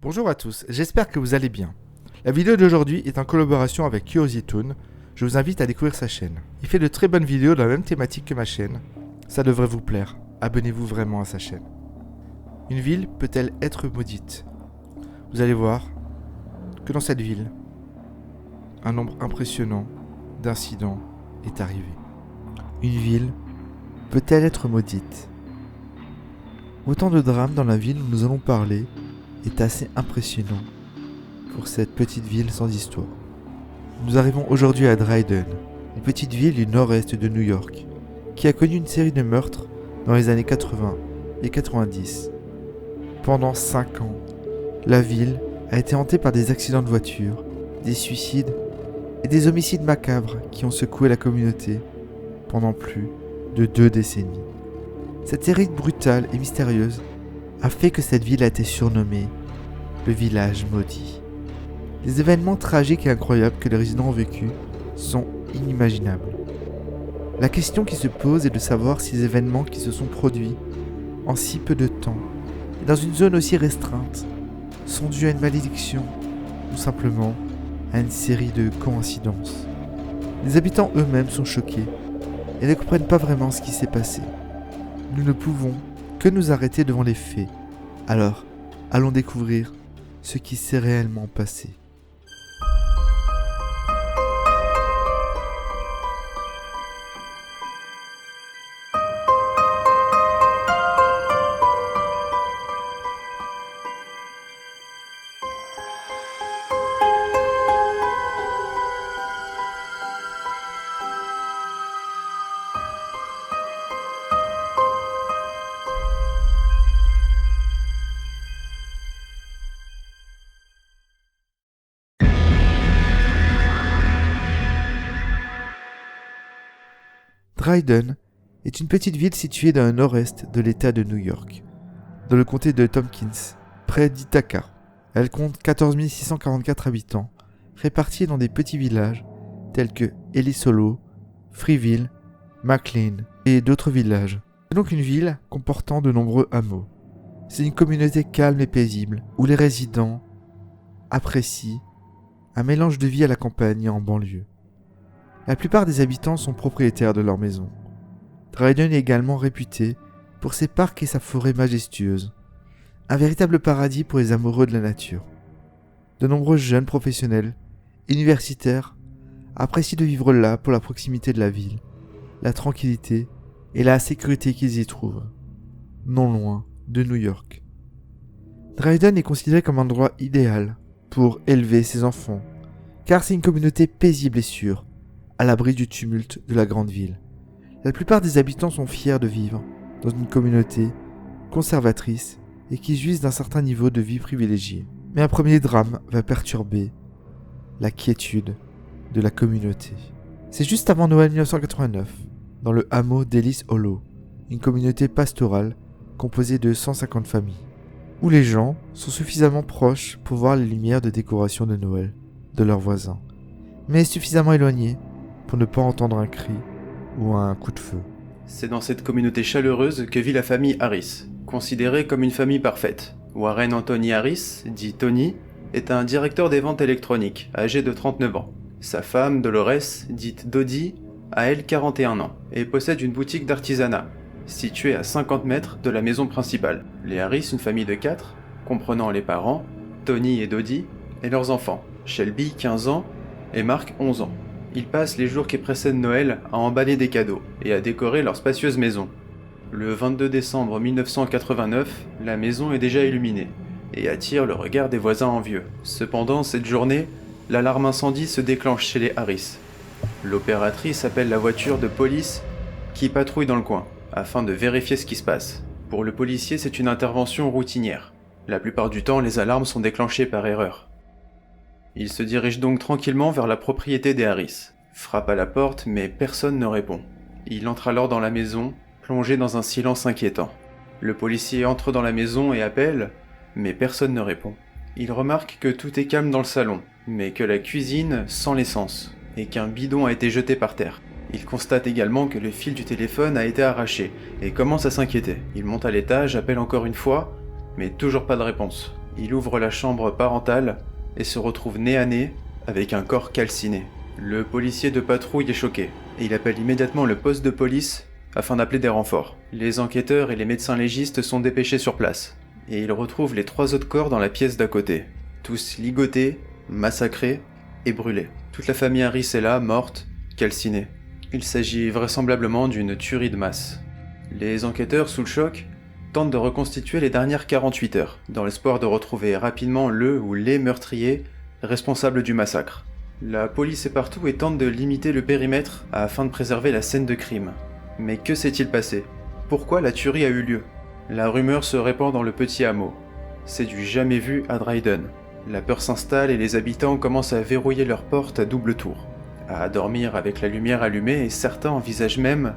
Bonjour à tous, j'espère que vous allez bien. La vidéo d'aujourd'hui est en collaboration avec CuriosiToon. Je vous invite à découvrir sa chaîne. Il fait de très bonnes vidéos dans la même thématique que ma chaîne. Ça devrait vous plaire. Abonnez-vous vraiment à sa chaîne. Une ville peut-elle être maudite? Vous allez voir que dans cette ville, un nombre impressionnant d'incidents est arrivé. Une ville peut-elle être maudite? Autant de drames dans la ville où nous allons parler est assez impressionnant pour cette petite ville sans histoire. Nous arrivons aujourd'hui à Dryden, une petite ville du nord-est de New York, qui a connu une série de meurtres dans les années 80 et 90. Pendant 5 ans, la ville a été hantée par des accidents de voiture, des suicides et des homicides macabres qui ont secoué la communauté pendant plus de 2 décennies. Cette série brutale et mystérieuse a fait que cette ville a été surnommée le village maudit. Les événements tragiques et incroyables que les résidents ont vécus sont inimaginables. La question qui se pose est de savoir si les événements qui se sont produits en si peu de temps et dans une zone aussi restreinte sont dus à une malédiction ou simplement à une série de coïncidences. Les habitants eux-mêmes sont choqués et ne comprennent pas vraiment ce qui s'est passé. Nous ne pouvons que nous arrêter devant les faits. Alors, allons découvrir ce qui s'est réellement passé. Dryden est une petite ville située dans le nord-est de l'État de New York, dans le comté de Tompkins, près d'Ithaca. Elle compte 14 644 habitants, répartis dans des petits villages tels que Ellis Hollow, Freeville, McLean et d'autres villages. C'est donc une ville comportant de nombreux hameaux. C'est une communauté calme et paisible où les résidents apprécient un mélange de vie à la campagne et en banlieue. La plupart des habitants sont propriétaires de leur maison. Dryden est également réputé pour ses parcs et sa forêt majestueuse, un véritable paradis pour les amoureux de la nature. De nombreux jeunes professionnels, universitaires, apprécient de vivre là pour la proximité de la ville, la tranquillité et la sécurité qu'ils y trouvent, non loin de New York. Dryden est considéré comme un endroit idéal pour élever ses enfants, car c'est une communauté paisible et sûre, à l'abri du tumulte de la grande ville. La plupart des habitants sont fiers de vivre dans une communauté conservatrice et qui jouissent d'un certain niveau de vie privilégié. Mais un premier drame va perturber la quiétude de la communauté. C'est juste avant Noël 1989, dans le hameau d'Ellis Hollow, une communauté pastorale composée de 150 familles, où les gens sont suffisamment proches pour voir les lumières de décoration de Noël de leurs voisins, mais suffisamment éloignés pour ne pas entendre un cri ou un coup de feu. C'est dans cette communauté chaleureuse que vit la famille Harris, considérée comme une famille parfaite. Warren Anthony Harris, dit Tony, est un directeur des ventes électroniques, âgé de 39 ans. Sa femme, Dolores, dite Dodie, a elle 41 ans, et possède une boutique d'artisanat, située à 50 mètres de la maison principale. Les Harris, une famille de 4, comprenant les parents, Tony et Dodie, et leurs enfants, Shelby, 15 ans, et Mark, 11 ans. Ils passent les jours qui précèdent Noël à emballer des cadeaux et à décorer leur spacieuse maison. Le 22 décembre 1989, la maison est déjà illuminée et attire le regard des voisins envieux. Cependant, cette journée, l'alarme incendie se déclenche chez les Harris. L'opératrice appelle la voiture de police qui patrouille dans le coin afin de vérifier ce qui se passe. Pour le policier, c'est une intervention routinière. La plupart du temps, les alarmes sont déclenchées par erreur. Il se dirige donc tranquillement vers la propriété des Harris, frappe à la porte mais personne ne répond. Il entre alors dans la maison, plongé dans un silence inquiétant. Le policier entre dans la maison et appelle, mais personne ne répond. Il remarque que tout est calme dans le salon, mais que la cuisine sent l'essence, et qu'un bidon a été jeté par terre. Il constate également que le fil du téléphone a été arraché, et commence à s'inquiéter. Il monte à l'étage, appelle encore une fois, mais toujours pas de réponse. Il ouvre la chambre parentale et se retrouve nez à nez avec un corps calciné. Le policier de patrouille est choqué et il appelle immédiatement le poste de police afin d'appeler des renforts. Les enquêteurs et les médecins légistes sont dépêchés sur place et ils retrouvent les 3 autres corps dans la pièce d'à côté, tous ligotés, massacrés et brûlés. Toute la famille Harris est là, morte, calcinée. Il s'agit vraisemblablement d'une tuerie de masse. Les enquêteurs, sous le choc, tentent de reconstituer les dernières 48 heures, dans l'espoir de retrouver rapidement le ou les meurtriers responsables du massacre. La police est partout et tente de limiter le périmètre afin de préserver la scène de crime. Mais que s'est-il passé? Pourquoi la tuerie a eu lieu? La rumeur se répand dans le petit hameau. C'est du jamais vu à Dryden. La peur s'installe et les habitants commencent à verrouiller leurs portes à double tour, à dormir avec la lumière allumée et certains envisagent même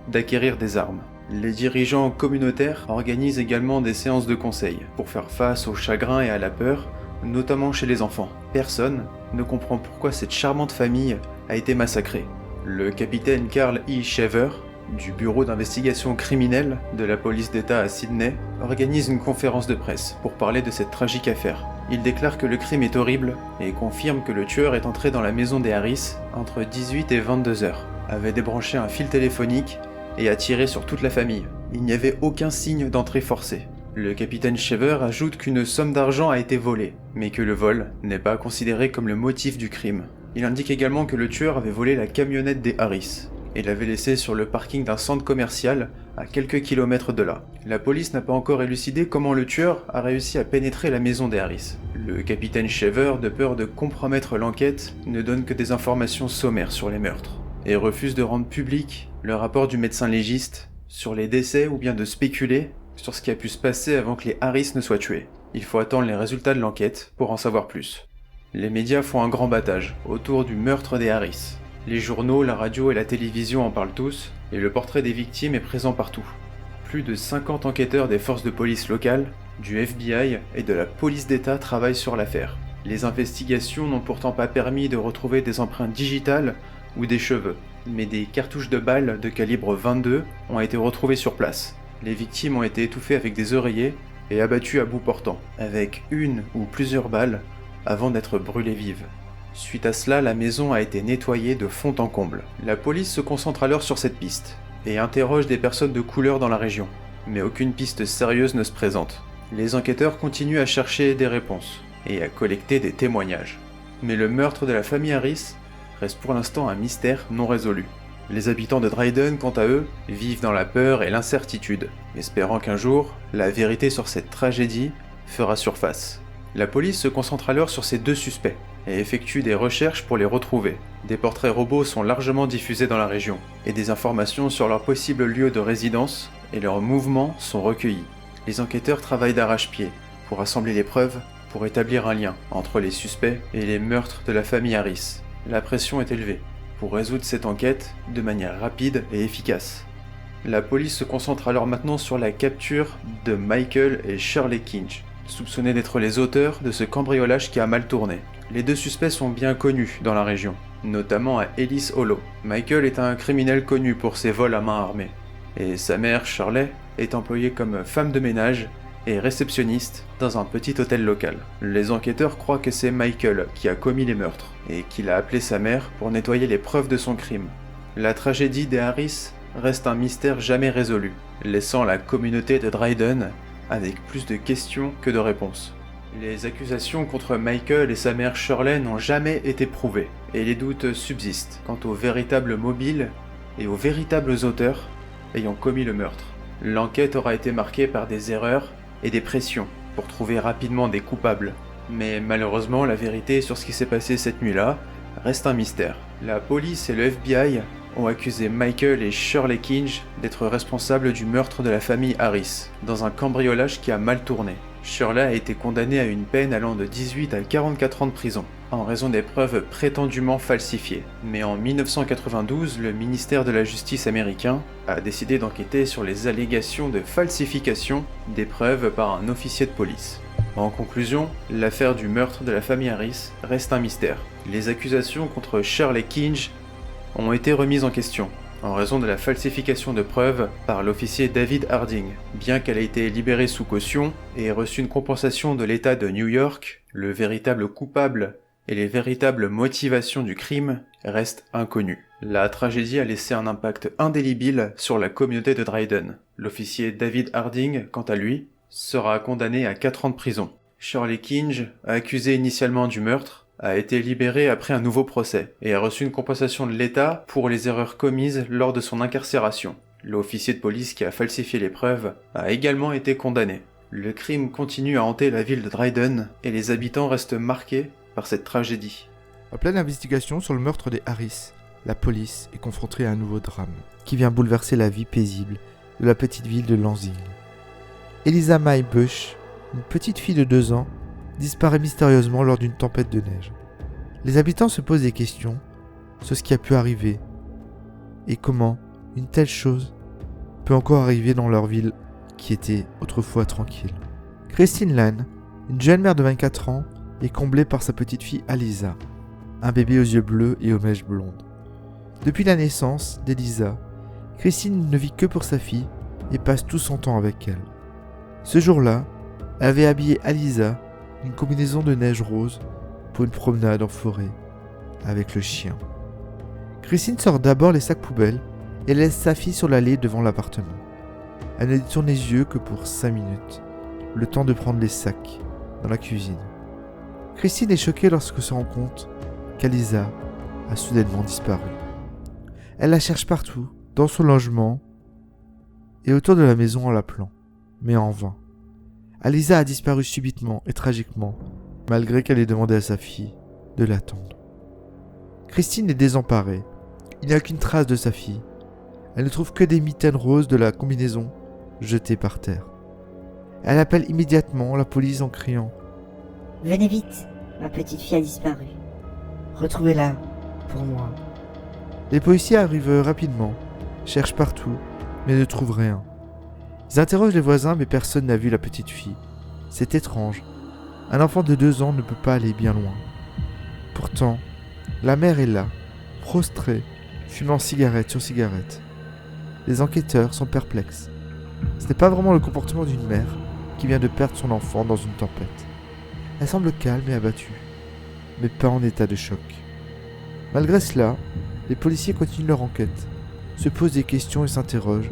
d'acquérir des armes. Les dirigeants communautaires organisent également des séances de conseil pour faire face au chagrin et à la peur, notamment chez les enfants. Personne ne comprend pourquoi cette charmante famille a été massacrée. Le capitaine Carl E. Shaver, du bureau d'investigation criminelle de la police d'État à Sydney, organise une conférence de presse pour parler de cette tragique affaire. Il déclare que le crime est horrible et confirme que le tueur est entré dans la maison des Harris entre 18 et 22 heures, avait débranché un fil téléphonique et a tiré sur toute la famille. Il n'y avait aucun signe d'entrée forcée. Le capitaine Shaver ajoute qu'une somme d'argent a été volée, mais que le vol n'est pas considéré comme le motif du crime. Il indique également que le tueur avait volé la camionnette des Harris et l'avait laissée sur le parking d'un centre commercial à quelques kilomètres de là. La police n'a pas encore élucidé comment le tueur a réussi à pénétrer la maison des Harris. Le capitaine Shaver, de peur de compromettre l'enquête, ne donne que des informations sommaires sur les meurtres et refuse de rendre public le rapport du médecin légiste sur les décès ou bien de spéculer sur ce qui a pu se passer avant que les Harris ne soient tués. Il faut attendre les résultats de l'enquête pour en savoir plus. Les médias font un grand battage autour du meurtre des Harris. Les journaux, la radio et la télévision en parlent tous, et le portrait des victimes est présent partout. Plus de 50 enquêteurs des forces de police locales, du FBI et de la police d'État travaillent sur l'affaire. Les investigations n'ont pourtant pas permis de retrouver des empreintes digitales ou des cheveux, mais des cartouches de balles de calibre 22 ont été retrouvées sur place. Les victimes ont été étouffées avec des oreillers et abattues à bout portant, avec une ou plusieurs balles avant d'être brûlées vives. Suite à cela, la maison a été nettoyée de fond en comble. La police se concentre alors sur cette piste et interroge des personnes de couleur dans la région, mais aucune piste sérieuse ne se présente. Les enquêteurs continuent à chercher des réponses et à collecter des témoignages. Mais le meurtre de la famille Harris reste pour l'instant un mystère non résolu. Les habitants de Dryden, quant à eux, vivent dans la peur et l'incertitude, espérant qu'un jour, la vérité sur cette tragédie fera surface. La police se concentre alors sur ces 2 suspects et effectue des recherches pour les retrouver. Des portraits robots sont largement diffusés dans la région, et des informations sur leur possible lieu de résidence et leurs mouvements sont recueillis. Les enquêteurs travaillent d'arrache-pied pour rassembler les preuves, pour établir un lien entre les suspects et les meurtres de la famille Harris. La pression est élevée pour résoudre cette enquête de manière rapide et efficace. La police se concentre alors maintenant sur la capture de Michael et Shirley Kinch, soupçonnés d'être les auteurs de ce cambriolage qui a mal tourné. Les 2 suspects sont bien connus dans la région, notamment à Ellis Hollow. Michael est un criminel connu pour ses vols à main armée, et sa mère, Shirley, est employée comme femme de ménage et réceptionniste dans un petit hôtel local. Les enquêteurs croient que c'est Michael qui a commis les meurtres, et qu'il a appelé sa mère pour nettoyer les preuves de son crime. La tragédie des Harris reste un mystère jamais résolu, laissant la communauté de Dryden avec plus de questions que de réponses. Les accusations contre Michael et sa mère Shirley n'ont jamais été prouvées, et les doutes subsistent quant aux véritables mobiles et aux véritables auteurs ayant commis le meurtre. L'enquête aura été marquée par des erreurs et des pressions pour trouver rapidement des coupables. Mais malheureusement, la vérité sur ce qui s'est passé cette nuit-là reste un mystère. La police et le FBI ont accusé Michael et Shirley Kinch d'être responsables du meurtre de la famille Harris, dans un cambriolage qui a mal tourné. Shirley a été condamnée à une peine allant de 18 à 44 ans de prison, en raison des preuves prétendument falsifiées. Mais en 1992, le ministère de la Justice américain a décidé d'enquêter sur les allégations de falsification des preuves par un officier de police. En conclusion, l'affaire du meurtre de la famille Harris reste un mystère. Les accusations contre Shirley Kinch ont été remises en question, en raison de la falsification de preuves par l'officier David Harding. Bien qu'elle ait été libérée sous caution et ait reçu une compensation de l'État de New York, le véritable coupable et les véritables motivations du crime restent inconnus. La tragédie a laissé un impact indélébile sur la communauté de Dryden. L'officier David Harding, quant à lui, sera condamné à 4 ans de prison. Shirley Kinge, accusée initialement du meurtre, a été libérée après un nouveau procès et a reçu une compensation de l'État pour les erreurs commises lors de son incarcération. L'officier de police qui a falsifié les preuves a également été condamné. Le crime continue à hanter la ville de Dryden et les habitants restent marqués par cette tragédie. En pleine investigation sur le meurtre des Harris, la police est confrontée à un nouveau drame qui vient bouleverser la vie paisible de la petite ville de Lansing. Eliza Mae Bush, une petite fille de 2 ans, disparaît mystérieusement lors d'une tempête de neige. Les habitants se posent des questions sur ce qui a pu arriver et comment une telle chose peut encore arriver dans leur ville qui était autrefois tranquille. Christine Lane, une jeune mère de 24 ans, est comblée par sa petite fille Aliza, un bébé aux yeux bleus et aux mèches blondes. Depuis la naissance d'Eliza, Christine ne vit que pour sa fille et passe tout son temps avec elle. Ce jour-là, elle avait habillé Aliza d'une combinaison de neige rose pour une promenade en forêt avec le chien. Christine sort d'abord les sacs poubelles et laisse sa fille sur l'allée devant l'appartement. Elle ne détourne les yeux que pour 5 minutes, le temps de prendre les sacs dans la cuisine. Christine est choquée lorsque se rend compte qu'Aliza a soudainement disparu. Elle la cherche partout, dans son logement et autour de la maison en l'appelant, mais en vain. Aliza a disparu subitement et tragiquement, malgré qu'elle ait demandé à sa fille de l'attendre. Christine est désemparée. Il n'y a aucune trace de sa fille. Elle ne trouve que des mitaines roses de la combinaison jetées par terre. Elle appelle immédiatement la police en criant « Venez vite, ma petite fille a disparu. Retrouvez-la pour moi. » Les policiers arrivent rapidement, cherchent partout, mais ne trouvent rien. Ils interrogent les voisins, mais personne n'a vu la petite fille. C'est étrange. Un enfant de 2 ans ne peut pas aller bien loin. Pourtant, la mère est là, prostrée, fumant cigarette sur cigarette. Les enquêteurs sont perplexes. Ce n'est pas vraiment le comportement d'une mère qui vient de perdre son enfant dans une tempête. Elle semble calme et abattue, mais pas en état de choc. Malgré cela, les policiers continuent leur enquête, se posent des questions et s'interrogent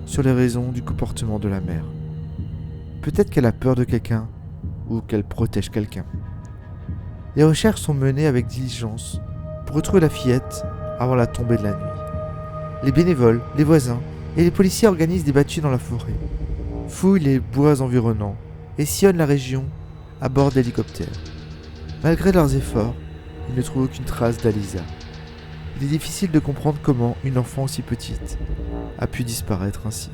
sur les raisons du comportement de la mère. Peut-être qu'elle a peur de quelqu'un ou qu'elle protège quelqu'un. Les recherches sont menées avec diligence pour retrouver la fillette avant la tombée de la nuit. Les bénévoles, les voisins et les policiers organisent des battues dans la forêt, fouillent les bois environnants et sillonnent la région à bord d'hélicoptères. Malgré leurs efforts, ils ne trouvent aucune trace d'Aliza. Il est difficile de comprendre comment une enfant aussi petite a pu disparaître ainsi.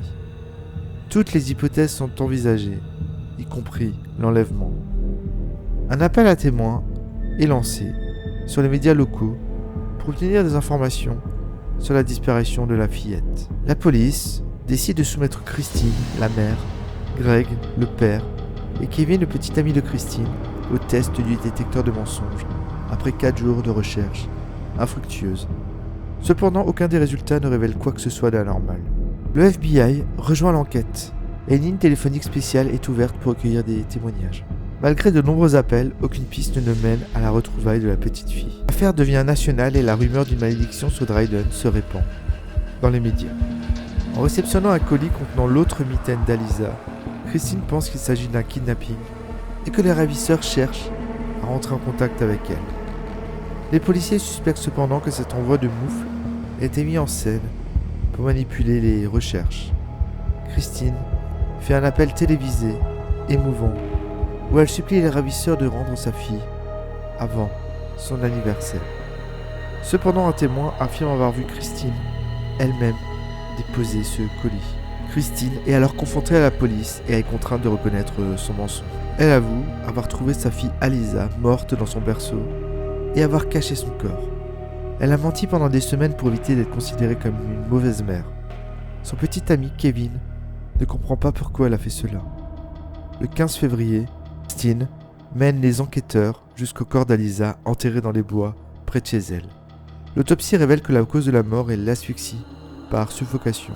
Toutes les hypothèses sont envisagées, y compris l'enlèvement. Un appel à témoins est lancé sur les médias locaux pour obtenir des informations sur la disparition de la fillette. La police décide de soumettre Christine, la mère, Greg, le père, et Kevin, le petit ami de Christine, au test du détecteur de mensonges, après 4 jours de recherche infructueuse. Cependant, aucun des résultats ne révèle quoi que ce soit d'anormal. Le FBI rejoint l'enquête et une ligne téléphonique spéciale est ouverte pour recueillir des témoignages. Malgré de nombreux appels, aucune piste ne mène à la retrouvaille de la petite fille. L'affaire devient nationale et la rumeur d'une malédiction sur Dryden se répand dans les médias. En réceptionnant un colis contenant l'autre mitaine d'Aliza, Christine pense qu'il s'agit d'un kidnapping et que les ravisseurs cherchent à rentrer en contact avec elle. Les policiers suspectent cependant que cet envoi de moufle a été mis en scène pour manipuler les recherches. Christine fait un appel télévisé, émouvant, où elle supplie les ravisseurs de rendre sa fille avant son anniversaire. Cependant, un témoin affirme avoir vu Christine elle-même déposer ce colis. Christine est alors confrontée à la police et est contrainte de reconnaître son mensonge. Elle avoue avoir trouvé sa fille Aliza morte dans son berceau et avoir caché son corps. Elle a menti pendant des semaines pour éviter d'être considérée comme une mauvaise mère. Son petit ami Kevin ne comprend pas pourquoi elle a fait cela. Le 15 février, Christine mène les enquêteurs jusqu'au corps d'Aliza enterré dans les bois près de chez elle. L'autopsie révèle que la cause de la mort est l'asphyxie par suffocation.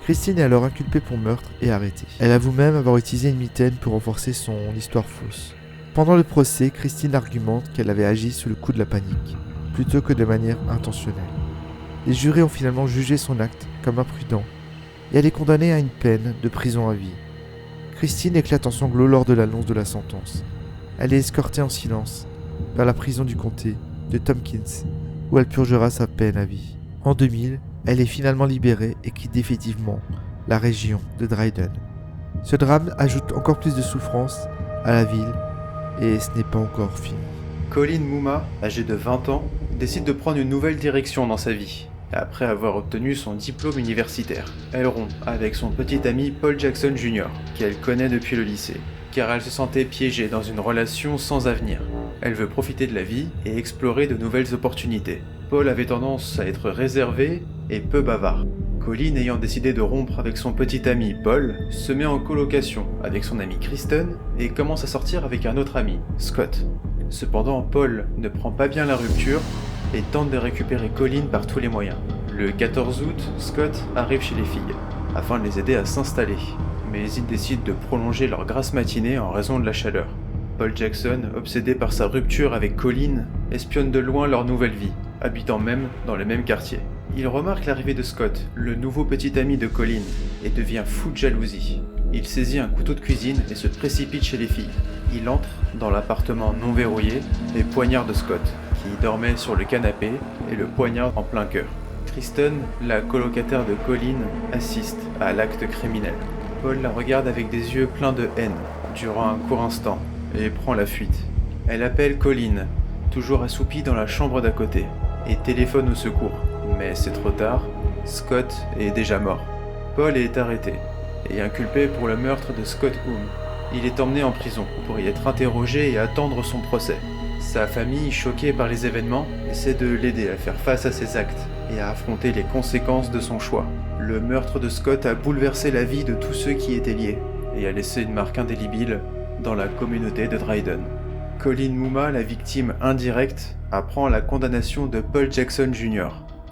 Christine est alors inculpée pour meurtre et arrêtée. Elle avoue même avoir utilisé une mitaine pour renforcer son histoire fausse. Pendant le procès, Christine argumente qu'elle avait agi sous le coup de la panique, plutôt que de manière intentionnelle. Les jurés ont finalement jugé son acte comme imprudent et elle est condamnée à une peine de prison à vie. Christine éclate en sanglots lors de l'annonce de la sentence. Elle est escortée en silence vers la prison du comté de Tompkins, où elle purgera sa peine à vie. En 2000, elle est finalement libérée et quitte définitivement la région de Dryden. Ce drame ajoute encore plus de souffrance à la ville et ce n'est pas encore fini. Colin Mooma, âgé de 20 ans, décide de prendre une nouvelle direction dans sa vie. Après avoir obtenu son diplôme universitaire, elle rompt avec son petit ami Paul Jackson Jr., qu'elle connaît depuis le lycée, car elle se sentait piégée dans une relation sans avenir. Elle veut profiter de la vie et explorer de nouvelles opportunités. Paul avait tendance à être réservé et peu bavard. Colin, ayant décidé de rompre avec son petit ami Paul, se met en colocation avec son amie Kristen et commence à sortir avec un autre ami, Scott. Cependant, Paul ne prend pas bien la rupture et tente de récupérer Colin par tous les moyens. Le 14 août, Scott arrive chez les filles, afin de les aider à s'installer, mais ils décident de prolonger leur grasse matinée en raison de la chaleur. Paul Jackson, obsédé par sa rupture avec Colin, espionne de loin leur nouvelle vie, habitant même dans le même quartier. Il remarque l'arrivée de Scott, le nouveau petit ami de Colin, et devient fou de jalousie. Il saisit un couteau de cuisine et se précipite chez les filles. Il entre dans l'appartement non verrouillé et poignarde Scott, qui dormait sur le canapé, et le poignarde en plein cœur. Kristen, la colocataire de Colin, assiste à l'acte criminel. Paul la regarde avec des yeux pleins de haine durant un court instant et prend la fuite. Elle appelle Colin, toujours assoupi dans la chambre d'à côté, et téléphone au secours. Mais c'est trop tard, Scott est déjà mort. Paul est arrêté et inculpé pour le meurtre de Scott Hume. Il est emmené en prison pour y être interrogé et attendre son procès. Sa famille, choquée par les événements, essaie de l'aider à faire face à ses actes et à affronter les conséquences de son choix. Le meurtre de Scott a bouleversé la vie de tous ceux qui y étaient liés et a laissé une marque indélébile dans la communauté de Dryden. Colin Mooma, la victime indirecte, apprend la condamnation de Paul Jackson Jr.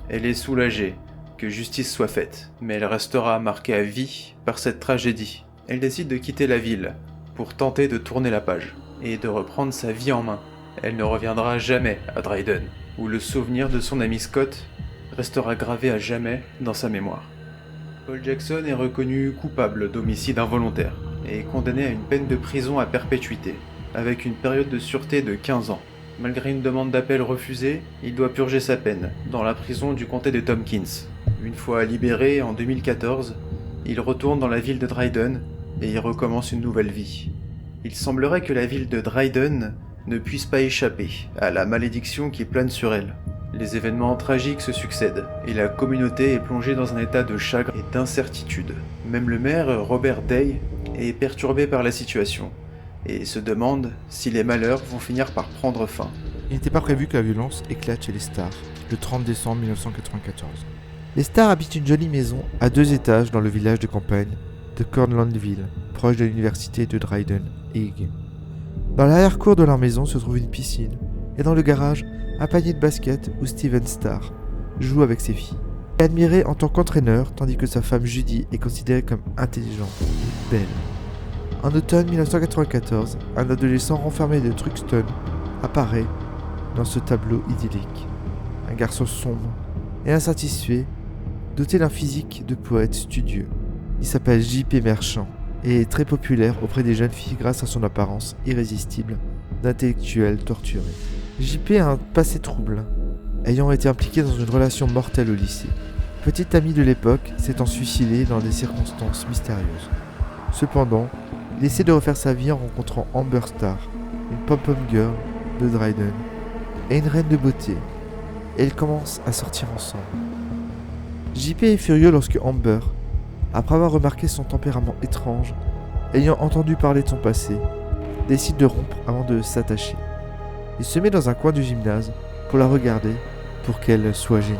Elle est soulagée que justice soit faite, mais elle restera marquée à vie par cette tragédie. Elle décide de quitter la ville pour tenter de tourner la page et de reprendre sa vie en main. Elle ne reviendra jamais à Dryden, où le souvenir de son ami Scott restera gravé à jamais dans sa mémoire. Paul Jackson est reconnu coupable d'homicide involontaire et est condamné à une peine de prison à perpétuité, avec une période de sûreté de 15 ans. Malgré une demande d'appel refusée, il doit purger sa peine dans la prison du comté de Tompkins. Une fois libéré en 2014, il retourne dans la ville de Dryden et y recommence une nouvelle vie. Il semblerait que la ville de Dryden ne puisse pas échapper à la malédiction qui plane sur elle. Les événements tragiques se succèdent et la communauté est plongée dans un état de chagrin et d'incertitude. Même le maire, Robert Day, est perturbé par la situation et se demande si les malheurs vont finir par prendre fin. Il n'était pas prévu que la violence éclate chez les Starr le 30 décembre 1994. Les Starr habitent une jolie maison à 2 étages dans le village de campagne de Cornlandville, proche de l'université de Dryden et Higgins. Dans l'arrière-cour de leur maison se trouve une piscine et dans le garage un panier de basket où Steven Starr joue avec ses filles. Il est admiré en tant qu'entraîneur tandis que sa femme Judy est considérée comme intelligente et belle. En automne 1994, un adolescent renfermé de Truxton apparaît dans ce tableau idyllique. Un garçon sombre et insatisfait, doté d'un physique de poète studieux. Il s'appelle J.P. Merchant et est très populaire auprès des jeunes filles grâce à son apparence irrésistible d'intellectuel torturé. J.P. a un passé trouble, ayant été impliqué dans une relation mortelle au lycée. Petit ami de l'époque, s'étant suicidé dans des circonstances mystérieuses. Cependant, il essaie de refaire sa vie en rencontrant Amber Starr, une pom-pom girl de Dryden, et une reine de beauté, et ils commencent à sortir ensemble. JP est furieux lorsque Amber, après avoir remarqué son tempérament étrange, ayant entendu parler de son passé, décide de rompre avant de s'attacher. Il se met dans un coin du gymnase pour la regarder pour qu'elle soit gênée.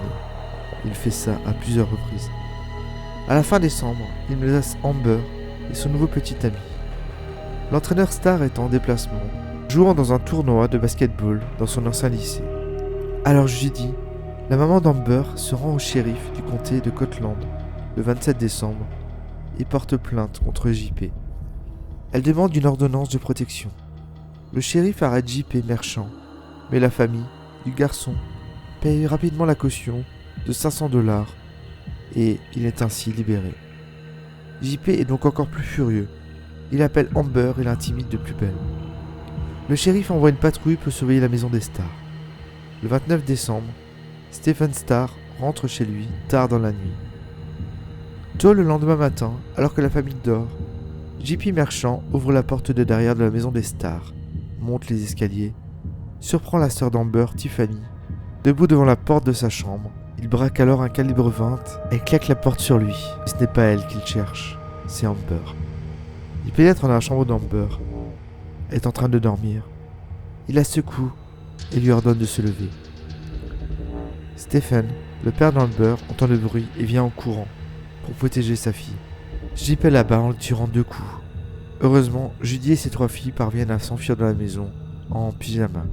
Il fait ça à plusieurs reprises. À la fin décembre, il menace Amber et son nouveau petit ami. L'entraîneur Starr est en déplacement, jouant dans un tournoi de basketball dans son ancien lycée. Alors Judy La maman d'Amber se rend au shérif du comté de Cortland le 27 décembre et porte plainte contre JP. Elle demande une ordonnance de protection. Le shérif arrête JP Merchant, mais la famille du garçon paye rapidement la caution de $500 et il est ainsi libéré. JP est donc encore plus furieux. Il appelle Amber et l'intimide de plus belle. Le shérif envoie une patrouille pour surveiller la maison des Stars. Le 29 décembre, Stephen Starr rentre chez lui tard dans la nuit. Tôt le lendemain matin, alors que la famille dort, JP Merchant ouvre la porte de derrière de la maison des Stars, monte les escaliers, surprend la sœur d'Amber, Tiffany, debout devant la porte de sa chambre. Il braque alors un calibre 20 et claque la porte sur lui. Ce n'est pas elle qu'il cherche, c'est Amber. Il pénètre dans la chambre d'Amber. Elle est en train de dormir. Il la secoue et lui ordonne de se lever. Stephen, le père d'Amber, entend le bruit et vient en courant pour protéger sa fille. JP l'abat en le tirant 2 coups. Heureusement, Judy et ses 3 filles parviennent à s'enfuir de la maison en pyjama.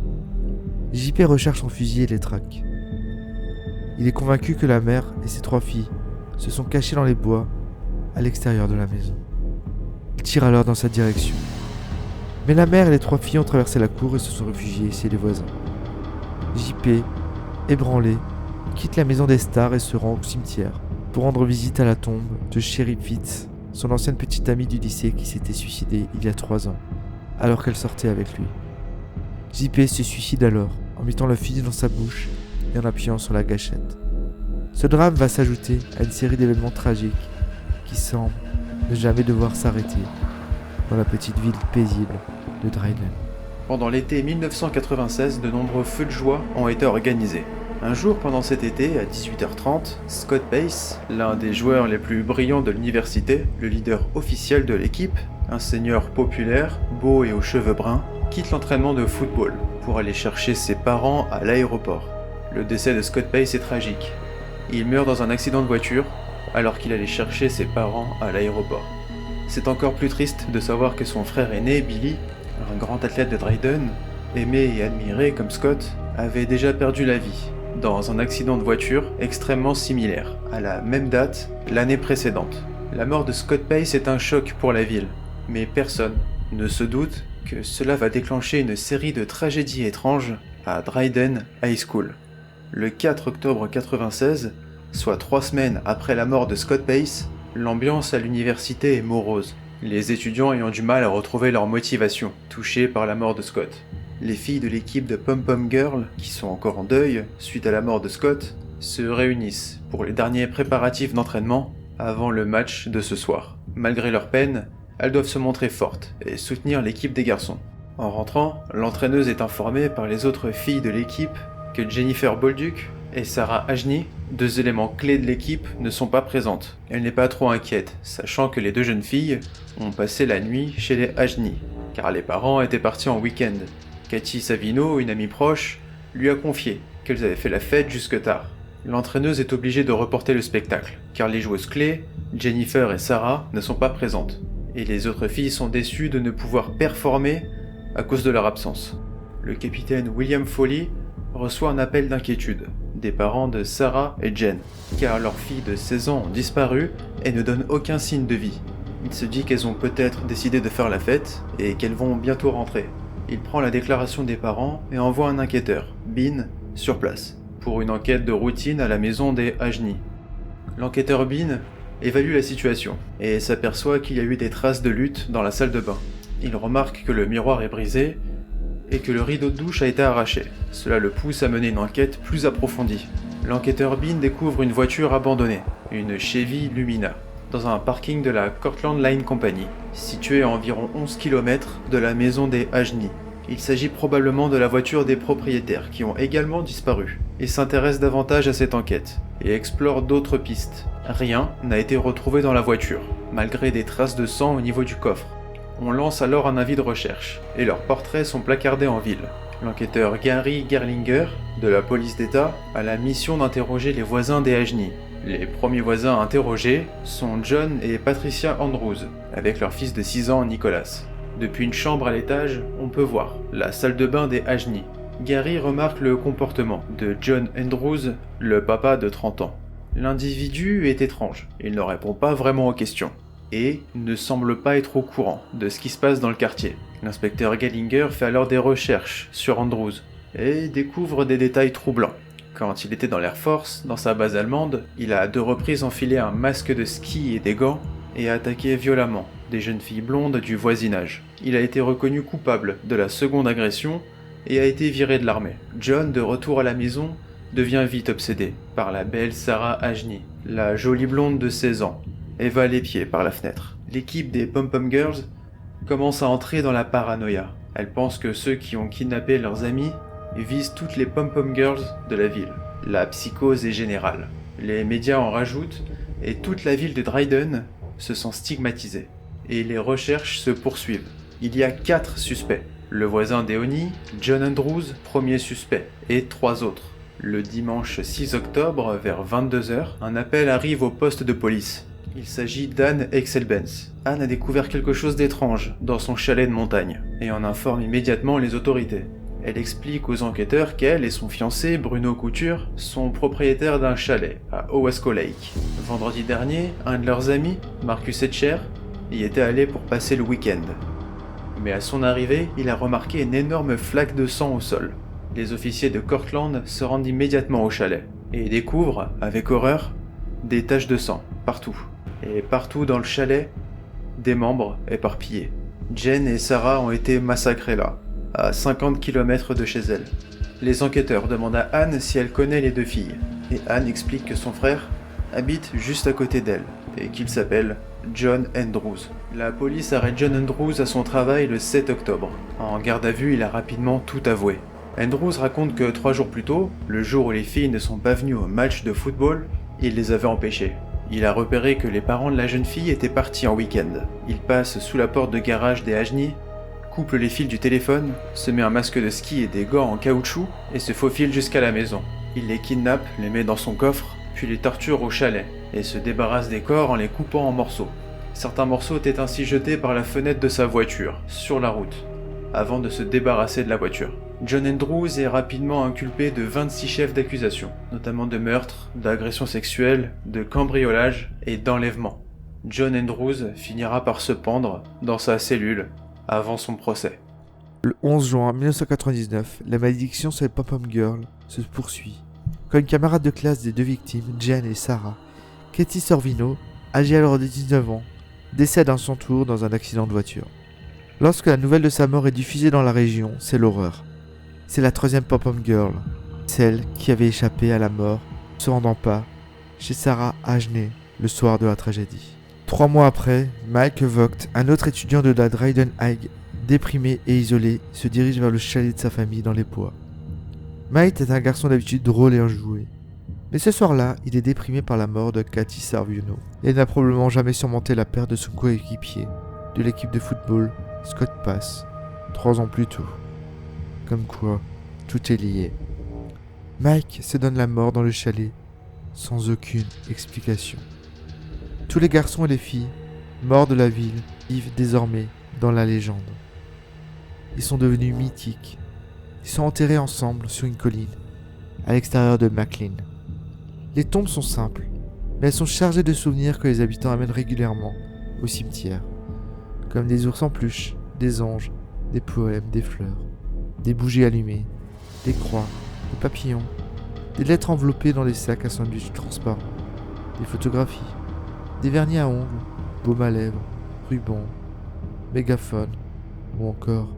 JP recherche son fusil et les traque. Il est convaincu que la mère et ses 3 filles se sont cachées dans les bois à l'extérieur de la maison. Il tire alors dans sa direction. Mais la mère et les 3 filles ont traversé la cour et se sont réfugiées chez les voisins. JP, ébranlé, quitte la maison des Stars et se rend au cimetière pour rendre visite à la tombe de Sherry Fitz, son ancienne petite amie du lycée qui s'était suicidée il y a 3 ans, alors qu'elle sortait avec lui. JP se suicide alors en mettant le fusil dans sa bouche et en appuyant sur la gâchette. Ce drame va s'ajouter à une série d'événements tragiques qui semblent ne jamais devoir s'arrêter dans la petite ville paisible de Dryden. Pendant l'été 1996, de nombreux feux de joie ont été organisés. Un jour pendant cet été, à 18h30, Scott Pace, l'un des joueurs les plus brillants de l'université, le leader officiel de l'équipe, un senior populaire, beau et aux cheveux bruns, quitte l'entraînement de football pour aller chercher ses parents à l'aéroport. Le décès de Scott Pace est tragique. Il meurt dans un accident de voiture alors qu'il allait chercher ses parents à l'aéroport. C'est encore plus triste de savoir que son frère aîné, Billy, un grand athlète de Dryden, aimé et admiré comme Scott, avait déjà perdu la vie dans un accident de voiture extrêmement similaire, à la même date l'année précédente. La mort de Scott Pace est un choc pour la ville, mais personne ne se doute que cela va déclencher une série de tragédies étranges à Dryden High School. Le 4 octobre 1996, soit 3 semaines après la mort de Scott Pace, l'ambiance à l'université est morose, les étudiants ayant du mal à retrouver leur motivation, touchés par la mort de Scott. Les filles de l'équipe de Pom Pom Girl, qui sont encore en deuil suite à la mort de Scott, se réunissent pour les derniers préparatifs d'entraînement avant le match de ce soir. Malgré leur peine, elles doivent se montrer fortes et soutenir l'équipe des garçons. En rentrant, l'entraîneuse est informée par les autres filles de l'équipe que Jennifer Bolduc et Sarah Ajni, 2 éléments clés de l'équipe, ne sont pas présentes. Elle n'est pas trop inquiète, sachant que les 2 jeunes filles ont passé la nuit chez les Ajni, car les parents étaient partis en week-end. Cathy Savino, une amie proche, lui a confié qu'elles avaient fait la fête jusque tard. L'entraîneuse est obligée de reporter le spectacle, car les joueuses clés, Jennifer et Sarah, ne sont pas présentes, et les autres filles sont déçues de ne pouvoir performer à cause de leur absence. Le capitaine William Foley reçoit un appel d'inquiétude des parents de Sarah et Jen, car leurs filles de 16 ans ont disparu et ne donnent aucun signe de vie. Il se dit qu'elles ont peut-être décidé de faire la fête et qu'elles vont bientôt rentrer. Il prend la déclaration des parents et envoie un enquêteur, Bean, sur place, pour une enquête de routine à la maison des Ajni. L'enquêteur Bean évalue la situation et s'aperçoit qu'il y a eu des traces de lutte dans la salle de bain. Il remarque que le miroir est brisé et que le rideau de douche a été arraché. Cela le pousse à mener une enquête plus approfondie. L'enquêteur Bean découvre une voiture abandonnée, une Chevy Lumina, dans un parking de la Cortland Line Company, situé à environ 11 km de la maison des Ajni. Il s'agit probablement de la voiture des propriétaires qui ont également disparu, et s'intéresse davantage à cette enquête, et explore d'autres pistes. Rien n'a été retrouvé dans la voiture, malgré des traces de sang au niveau du coffre. On lance alors un avis de recherche, et leurs portraits sont placardés en ville. L'enquêteur Gary Gerlinger, de la police d'État, a la mission d'interroger les voisins des Ajni. Les premiers voisins interrogés sont John et Patricia Andrews, avec leur fils de 6 ans Nicholas. Depuis une chambre à l'étage, on peut voir la salle de bain des Ajni. Gary remarque le comportement de John Andrews, le papa de 30 ans. L'individu est étrange, il ne répond pas vraiment aux questions, et ne semble pas être au courant de ce qui se passe dans le quartier. L'inspecteur Gallinger fait alors des recherches sur Andrews, et découvre des détails troublants. Quand il était dans l'Air Force, dans sa base allemande, il a à 2 reprises enfilé un masque de ski et des gants, et a attaqué violemment des jeunes filles blondes du voisinage. Il a été reconnu coupable de la seconde agression, et a été viré de l'armée. John, de retour à la maison, devient vite obsédé par la belle Sarah Ajni, la jolie blonde de 16 ans, et va les pieds par la fenêtre. L'équipe des Pom Pom Girls commence à entrer dans la paranoïa. Elle pense que ceux qui ont kidnappé leurs amis visent toutes les Pom Pom Girls de la ville. La psychose est générale. Les médias en rajoutent, et toute la ville de Dryden se sent stigmatisée. Et les recherches se poursuivent. Il y a 4 suspects. Le voisin d'Eoni, John Andrews, premier suspect, et 3 autres. Le dimanche 6 octobre, vers 22h, un appel arrive au poste de police. Il s'agit d'Anne Exelbens. Anne a découvert quelque chose d'étrange dans son chalet de montagne, et en informe immédiatement les autorités. Elle explique aux enquêteurs qu'elle et son fiancé, Bruno Couture, sont propriétaires d'un chalet à Owasco Lake. Vendredi dernier, un de leurs amis, Marcus Etcher, y était allé pour passer le week-end. Mais à son arrivée, il a remarqué une énorme flaque de sang au sol. Les officiers de Cortland se rendent immédiatement au chalet et découvrent, avec horreur, des taches de sang partout. Et partout dans le chalet, des membres éparpillés. Jen et Sarah ont été massacrées là, à 50 km de chez elles. Les enquêteurs demandent à Anne si elle connaît les 2 filles, et Anne explique que son frère habite juste à côté d'elle, et qu'il s'appelle John Andrews. La police arrête John Andrews à son travail le 7 octobre. En garde à vue, il a rapidement tout avoué. Andrews raconte que 3 jours plus tôt, le jour où les filles ne sont pas venues au match de football, il les avait empêchées. Il a repéré que les parents de la jeune fille étaient partis en week-end. Il passe sous la porte de garage des Ajni, coupe les fils du téléphone, se met un masque de ski et des gants en caoutchouc et se faufile jusqu'à la maison. Il les kidnappe, les met dans son coffre, puis les torture au chalet et se débarrasse des corps en les coupant en morceaux. Certains morceaux étaient ainsi jetés par la fenêtre de sa voiture, sur la route, avant de se débarrasser de la voiture. John Andrews est rapidement inculpé de 26 chefs d'accusation, notamment de meurtre, d'agression sexuelle, de cambriolage et d'enlèvement. John Andrews finira par se pendre dans sa cellule avant son procès. Le 11 juin 1999, la malédiction sur les Pom Pom Girls se poursuit. Quand une camarade de classe des 2 victimes, Jen et Sarah, Katie Sorvino, âgée alors de 19 ans, décède à son tour dans un accident de voiture. Lorsque la nouvelle de sa mort est diffusée dans la région, c'est l'horreur. C'est la 3e Pom Pom Girl, celle qui avait échappé à la mort, ne se rendant pas chez Sarah Ajni le soir de la tragédie. 3 mois après, Mike Vogt, un autre étudiant de la Dryden High, déprimé et isolé, se dirige vers le chalet de sa famille dans les bois. Mike est un garçon d'habitude drôle et enjoué. Mais ce soir-là, il est déprimé par la mort de Katie Sorvino. Et il n'a probablement jamais surmonté la perte de son coéquipier, de l'équipe de football, Scott Pass, 3 ans plus tôt. Comme quoi, tout est lié. Mike se donne la mort dans le chalet, sans aucune explication. Tous les garçons et les filles, morts de la ville, vivent désormais dans la légende. Ils sont devenus mythiques. Ils sont enterrés ensemble sur une colline, à l'extérieur de McLean. Les tombes sont simples, mais elles sont chargées de souvenirs que les habitants amènent régulièrement au cimetière, comme des ours en peluche, des anges, des poèmes, des fleurs, des bougies allumées, des croix, des papillons, des lettres enveloppées dans des sacs à sandwich transparents, des photographies, des vernis à ongles, baumes à lèvres, rubans, mégaphones ou encore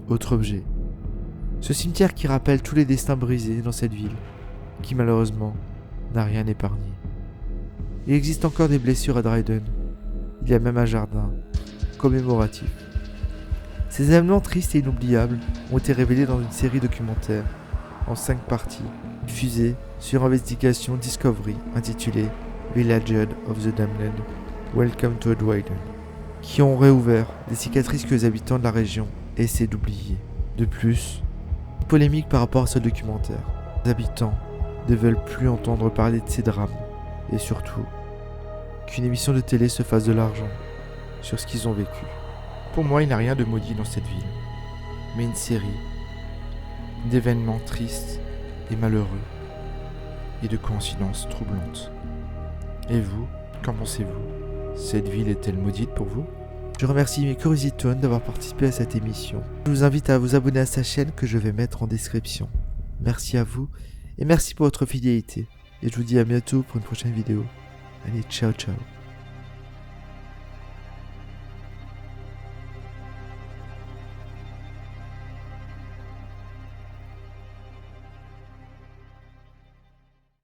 autres objets. Ce cimetière qui rappelle tous les destins brisés dans cette ville, qui malheureusement n'a rien épargné. Il existe encore des blessures à Dryden. Il y a même un jardin commémoratif. Ces événements tristes et inoubliables ont été révélés dans une série documentaire en 5 parties, diffusée sur Investigation Discovery, intitulée Village of the Damned, Welcome to Dryden, qui ont réouvert des cicatrices que les habitants de la région essaient d'oublier. De plus, polémique par rapport à ce documentaire. Les habitants ne veulent plus entendre parler de ces drames, et surtout, qu'une émission de télé se fasse de l'argent sur ce qu'ils ont vécu. Pour moi, il n'y a rien de maudit dans cette ville, mais une série d'événements tristes et malheureux et de coïncidences troublantes. Et vous, qu'en pensez-vous? Cette ville est-elle maudite pour vous? Je remercie CuriosiTone d'avoir participé à cette émission. Je vous invite à vous abonner à sa chaîne que je vais mettre en description. Merci à vous et merci pour votre fidélité. Et je vous dis à bientôt pour une prochaine vidéo. Allez, ciao ciao.